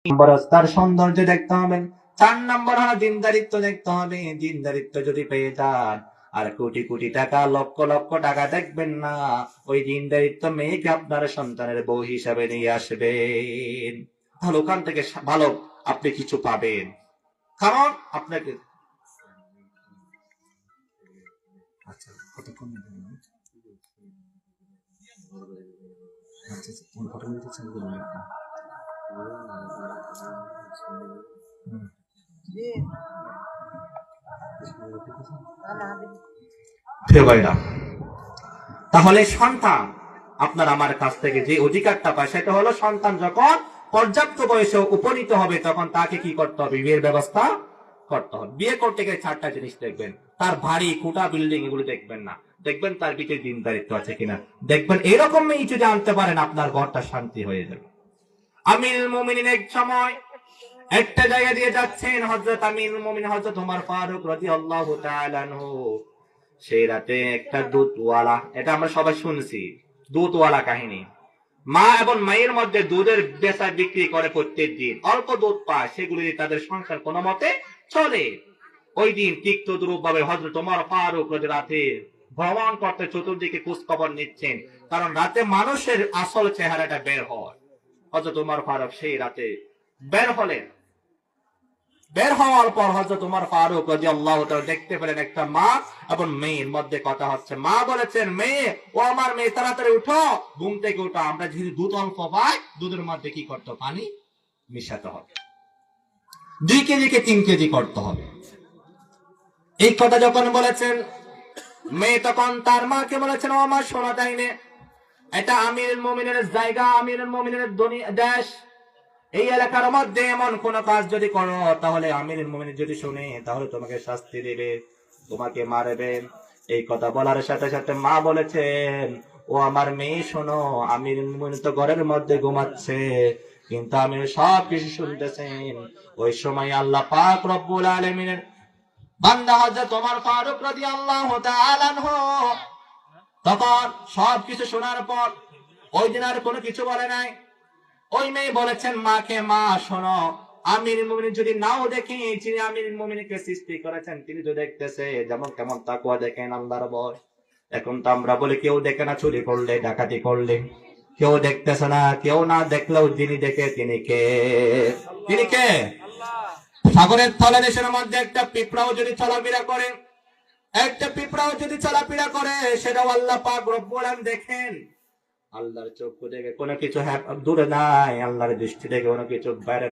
নম্বর তার সৌন্দর্য দেখতে হবে, 4 নম্বর হলো দিনদারিত্ব দেখতে হবে। দিনদারিত্ব যদি পেয়ে যান, আর কোটি কোটি টাকা লক্ষ লক্ষ টাকা দেখবেন না, ওই দিনদারিত্ব মেয়েকে আপনার সন্তানের বউ হিসাবে নিয়ে আসবেন, তাহলে ওখান থেকে ভালো আপনি কিছু পাবেন। কারণ আপনাকে আচ্ছা কতক্ষণ আচ্ছা কোন ঘটনা দিতেছেন বলুন আপনি। প্রিয় ভাইরা, তাহলে সন্তান আপনার আমার কাছ থেকে যে অধিকারটা পায় সেটা হলো সন্তান যখন পর্যাপ্ত বয়সে উপনীত হবে তখন তাকে কি করতে হবে, বিয়ের ব্যবস্থা করতে হবে। বিয়ে করতে গেলে 4টা জিনিস দেখবেন, তার বাড়ি কোটা বিল্ডিং এগুলো দেখবেন না, দেখবেন তার ভিতরে দিনদারিত্ব আছে কিনা। দেখবেন এরকম মেয়ে যদি আনতে পারেন আপনার ঘরটা শান্তি হয়ে যাবে। আমিরুল মুমিনিন এক সময় একটা জায়গা দিয়ে যাচ্ছেন, হযরত আমিরুল মুমিনিন হযরত ওমর ফারুক রাদিয়াল্লাহু তাআলা আনহু, সেই রাতে একটা দুধওয়ালা, এটা আমরা সবাই শুনছি, দুধওয়ালা কাহিনী। মা এবং মায়ের মধ্যে দুধের বেচা বিক্রি করে প্রত্যেক দিন, অল্প দুধ পায়, সেগুলি দিয়ে তাদের সংসার কোনো মতে চলে। ওই দিন ঠিক তদ্রুপ ভাবে হযরত ওমর ফারুক রাতে ভ্রমণ করতে চতুর্দিকে খোঁজ খবর নিচ্ছেন, কারণ রাতে মানুষের আসল চেহারাটা বের হয়। হযরত ওমর ফারুক সেই রাতে বের হলেন। বের হওয়ার পর হযরত ওমর ফারুক রাদিয়াল্লাহু তাআলা দেখতে পেলেন একটা মা এবং মেয়ের মধ্যে কথা হচ্ছে। মা বলেছেন, মেয়ে, ও আমার মেয়ে, তাড়াতাড়ি উঠো, ঘুম থেকে উঠো, আমরা যেহেতু দুধ অল্প পাই, দুধের মধ্যে কি করতে হবে, পানি মিশাতে হবে, 2 কেজিকে 3 কেজি করতে হবে। এই কথা যখন বলেছেন, মেয়ে তখন তার মাকে বলেছেন, ও আমার সোনা তাইনে, এটা আমিরুল মুমিনের জায়গা, আমিরুল মুমিনের দেশ, এই এলাকার মধ্যে এমন কোন কাজ যদি করো তাহলে আমিরুল মুমিনিন যদি শুনে তাহলে তোমাকে শাস্তি দেবে, তোমাকে মারবে। এই কথা বলার সাথে সাথে মা বলেছেন, ও আমার মেয়ে শোনো, আমিরুল মুমিনিন তো ঘরের মধ্যে ঘুমাচ্ছে, কিন্তু আমি সব কিছু শুনতেছেন। ওই সময় আল্লাহ পাক রব্বুল আলামিনের বান্দা হযরত ওমর ফারুক রাদিয়াল্লাহু তাআলা আনহু তখন সবকিছু শোনার পর ওই দিন আর কোনো কিছু বলে নাই। ওই মেয়ে বলেছেন মাকে, মা শোনো, আমিরুল মুমিনিন যদি নাও দেখে, যিনি আমিরুল মুমিনিনকে সৃষ্টি করেছেন তিনি তো দেখতেছে, যেমন কেমন তাকওয়া দেখেন, আল্লাহর ভয়। এখন তো আমরা বলি কেউ দেখে না, চুরি করলে ডাকাতি করলে কেউ দেখতেছে না, কেউ না দেখলেও যিনি দেখে তিনি কে? তিনি কে? সাগরের তলদেশের মধ্যে একটা পিঁপড়াও যদি চলাফেরা করে, একটা পিঁপড়াও যদি চলাফেরা করে, সেটাও আল্লাহ পাক রব্বুল আলামিন দেখেন। আল্লাহর চক্ষু থেকে কোনো কিছু দূরে নাই, আল্লাহর দৃষ্টি থেকে কোনো কিছু বাইরে